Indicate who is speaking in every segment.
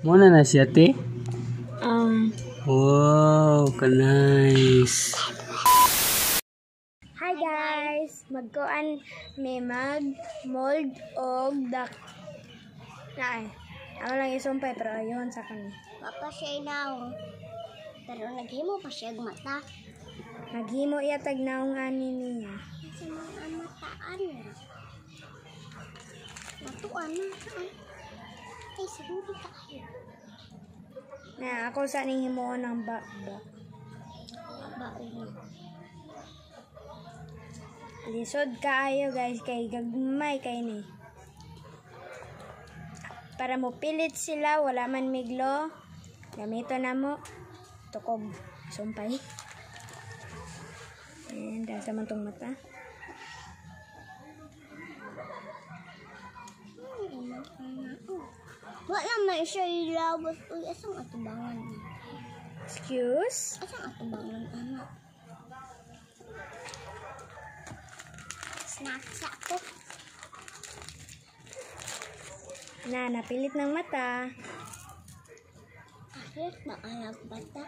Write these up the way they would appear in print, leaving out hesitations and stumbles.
Speaker 1: Muna na siya, te?
Speaker 2: Um,
Speaker 1: Wow, ka-nice.
Speaker 2: Hi guys! Magkuan may mag-mold og dak. Ay, ako lang isumpay pero ayun sa kanya.
Speaker 3: Papa siya inaw. Pero naghimo pa siya mata.
Speaker 2: Naghimo iyatag naong ani niya.
Speaker 3: Sa mga mataan. Natuan na. Ay, siguro tayo.
Speaker 2: Na ako sa ning himuon ng bakba.
Speaker 3: Baon.
Speaker 2: Lisod kaayo guys kay gagmay kay ni. Para mo pilit sila wala man miglo. Gamito na mo tukog sumpay. And sa man tong mata.
Speaker 3: Wala man siya ilabot. Uy, asang atubangan.
Speaker 2: Excuse?
Speaker 3: Asang atubangan, anak. Snacks ako.
Speaker 2: Na napilit ng mata.
Speaker 3: Kahit maalag bata.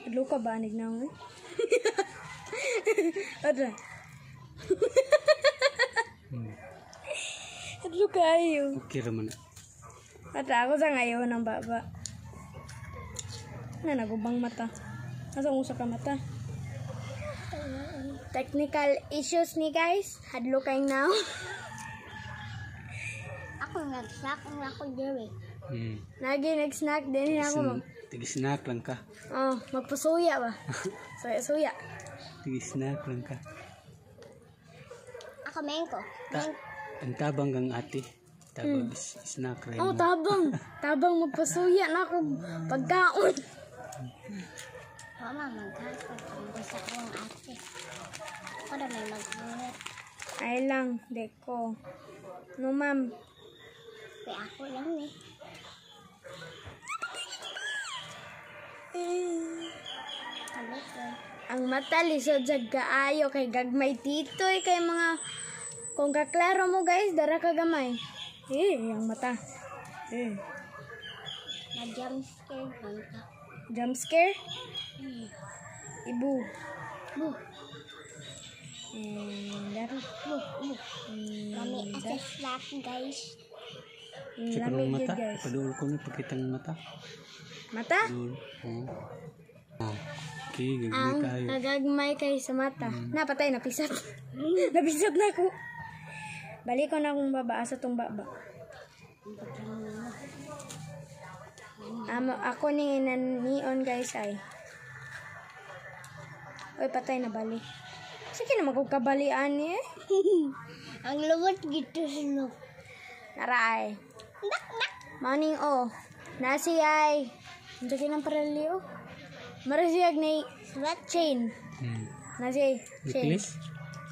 Speaker 2: Adlo ka ba anig na eh? Adra. Adlo ka ayo.
Speaker 1: Okay raman.
Speaker 2: Ata ako sa ngayon ng baba. Na nagubang mata. Asa usa ka mata? Technical issues ni guys. Hadlo kay now.
Speaker 3: Ako nagsak ang ako diri.
Speaker 2: Lagi nag-snack din ako.
Speaker 1: Tigi-snack lang ka.
Speaker 2: Oh, magpasuya ba? Suya.
Speaker 1: Tigi-snack lang ka.
Speaker 3: Ako mengko.
Speaker 1: Ang tabang kang ate. Tabang snack rin
Speaker 2: Oh,
Speaker 1: mo.
Speaker 2: tabang. Tabang magpasuya na ako pagkaon.
Speaker 3: Mama, maghapon kung sa akong ate. Ako na may magbuhat.
Speaker 2: Ay lang, deko. No ma'am.
Speaker 3: Kaya ako lang eh. Ano ko?
Speaker 2: Ang mata lisod sa kaayo kay gagmay titoy kay mga kung kaklaro mo guys dara ka gamay. Ang mata.
Speaker 3: Na-jump scare man ka.
Speaker 2: Jump scare? Ibu.
Speaker 3: Bu,
Speaker 2: Daro.
Speaker 3: mami ate slack guys.
Speaker 1: Check
Speaker 2: Lamig
Speaker 1: ng
Speaker 2: yun
Speaker 1: mata.
Speaker 2: guys.
Speaker 1: Paduol ko na pagkitang mata.
Speaker 2: Mata?
Speaker 1: Paduol. Oh. Okay, gagmay
Speaker 2: Ang
Speaker 1: tayo.
Speaker 2: nagagmay kay sa mata. Napatay, napisat. Napisat na ako. Balik ko na akong baba sa tong baba. Ako ni neon guys ay. Oy, patay na bali. Sige na magkabalian ni eh.
Speaker 3: Ang lubot gitu sino.
Speaker 2: Naray. Morning oh. Nasi ay. Hindi kinang parali oh. Marasiyag na sweat chain. Nasi chain.
Speaker 1: Necklace?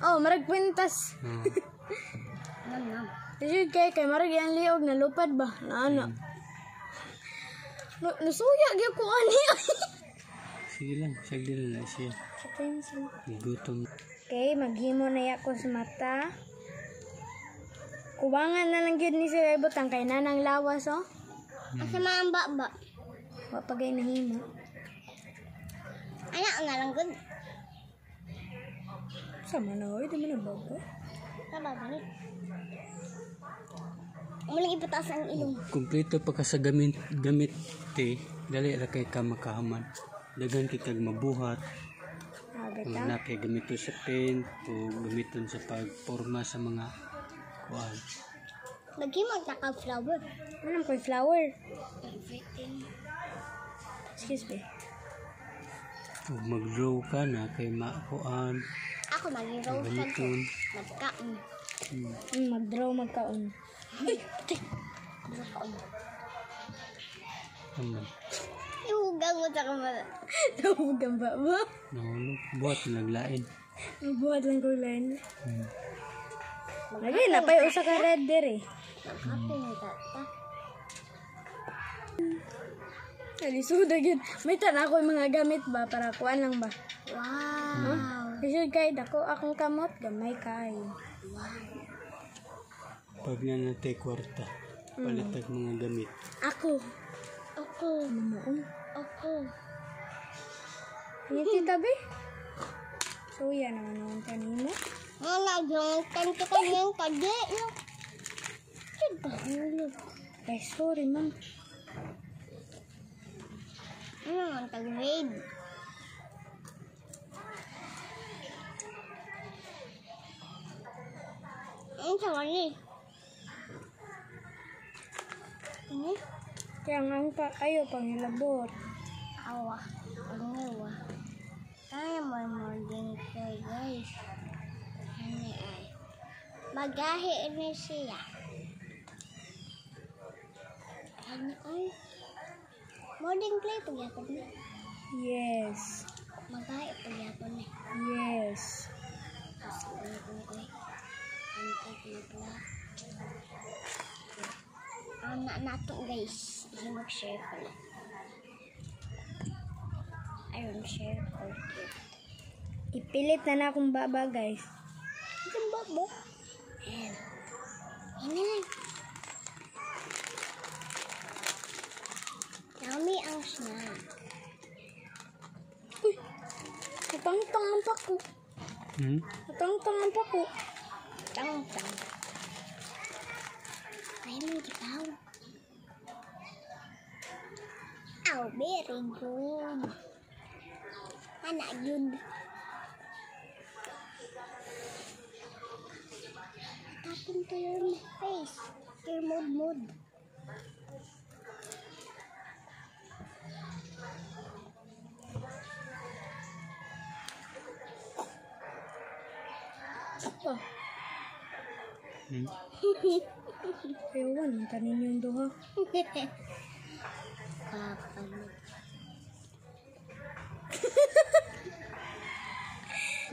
Speaker 2: Oh, marag kwintas.
Speaker 3: Ano?
Speaker 2: Kasi kay marag yan liog na lupad ba? Na ano? Nasuya gyud ko ani.
Speaker 1: Sige lang, sagdil na siya. Gutom.
Speaker 2: Okay, maghimo na ako sa mata. Kubangan na lang gyud ni sila ibutang kay nanang lawas oh.
Speaker 3: Asa man ang baba?
Speaker 2: Wa pagay nahimo.
Speaker 3: Anak nga lang good.
Speaker 2: Sama na oy, di man baba.
Speaker 3: Tama ba ni? Muling ipatas ang ilong.
Speaker 1: Kumpleto pa ka sa gamit te. Dali ra kay ka makahaman. Dagan kay kag mabuhat. Kung
Speaker 2: Beta.
Speaker 1: na kay gamito sa pen o gamiton sa pagporma sa mga kuan.
Speaker 3: Naghimag na ka flower.
Speaker 2: Anong koy flower?
Speaker 3: Everything.
Speaker 2: Excuse me.
Speaker 1: O mag-draw ka na kay makuan.
Speaker 3: Ako mag-roast ko.
Speaker 1: Gamiton.
Speaker 3: Magkaon.
Speaker 2: Mag-draw magkaon.
Speaker 3: Magkaon.
Speaker 1: Naman.
Speaker 3: Ihugang mo sa kamala.
Speaker 2: Tawag ang baba.
Speaker 1: Nahulog. Buhat na naglain.
Speaker 2: Mabuhat lang ko lang. Lagi na pa usa ka red there eh.
Speaker 3: Magkapin yung tata.
Speaker 2: Alisuda gyud. May tanan ako yung mga gamit ba para kuan lang ba.
Speaker 3: Wow.
Speaker 2: Kasi kay dako akong kamot gamay kay.
Speaker 3: Wow.
Speaker 1: Pag nanatay kwarta, palitag mga gamit.
Speaker 2: Ako.
Speaker 3: Ako.
Speaker 2: Mamuong.
Speaker 3: Ako.
Speaker 2: Ini tita be? So yan naman ang kanina.
Speaker 3: Naglantan ko kanyang kadi. Diba? Hulog.
Speaker 2: Ay, sorry ma'am.
Speaker 3: Ano ang tag-raid? Ano sa wali? Ano?
Speaker 2: Kaya nga ang ayaw pang ilabot.
Speaker 3: Awa. Ano wa? Kaya mo din kayo guys. Ano ay? Magahi ini siya. Ano ay? Modern play pagyapon na.
Speaker 2: Yes.
Speaker 3: Magahi pagyapon na.
Speaker 2: Yes.
Speaker 3: Kasi pagyapon ko eh. Ano kayo pala? Nato guys. Mag-share pala. Ayun, share or gift.
Speaker 2: Ipilit na akong baba guys.
Speaker 3: Ang babo. Ayan. Ayan na lang. Dami ang snack.
Speaker 2: Uy. Natangtang ang pako. Natangtang ang pako.
Speaker 3: Tang-tang. Ay, may gipaw. Oh, very good. Anak yun. Tapin to your face. Your mood.
Speaker 2: Oh. Ewan, ang tanin yung duha.
Speaker 3: Kapan.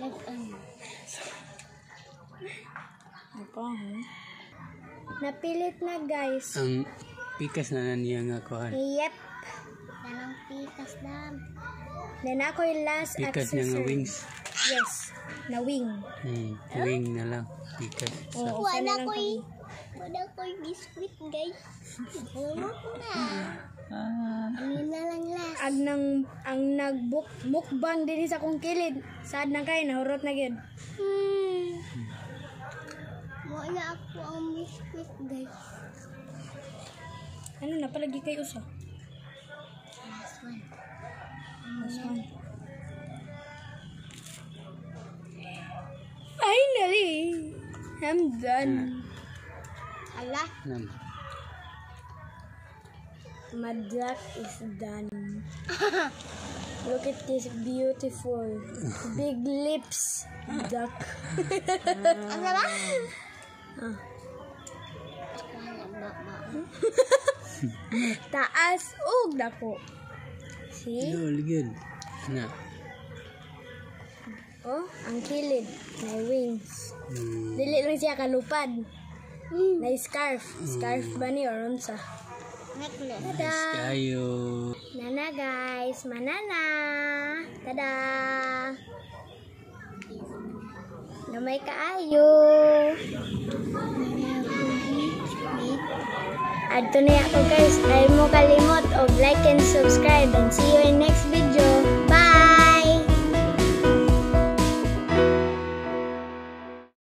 Speaker 3: Nag-ano.
Speaker 2: Apa, napilit na guys.
Speaker 1: Ang pikas na niya nga kuhan.
Speaker 2: Yep.
Speaker 3: Dalang pikas dam.
Speaker 2: Then ako yung last
Speaker 1: Pikas niya nga
Speaker 2: accessory.
Speaker 1: wings.
Speaker 2: Yes. Na wing.
Speaker 1: Wing na lang. Pikas.
Speaker 2: Oo,
Speaker 3: Wala
Speaker 2: lang
Speaker 3: ko
Speaker 2: kami.
Speaker 3: Wala ko biskuit guys. Wala ko na. Ano na lang last.
Speaker 2: Ang mukbang din sa kong kilid. Sad na kayo, nahurot na gyud.
Speaker 3: Wala ako ang biskuit guys.
Speaker 2: Ano na palagi kayo usa?
Speaker 3: Last one.
Speaker 2: Last one. Finally, I'm done.
Speaker 3: Ala.
Speaker 2: My duck is done. Look at this beautiful big lips duck.
Speaker 3: Ano ba?
Speaker 2: Ah.
Speaker 3: Wala ba?
Speaker 2: Taas ug dako. See?
Speaker 1: Yo, ligid. Na.
Speaker 2: Oh, ang kilid. May wings. Dili lang siya kalupad. May scarf. Scarf ba ni or unsa?
Speaker 3: Necklace.
Speaker 2: Tada!
Speaker 1: Kayo.
Speaker 2: Nana guys, manana. Tada! Gamay kaayo. Adto na ako guys. Ay mo kalimot og like and subscribe and see you in next video.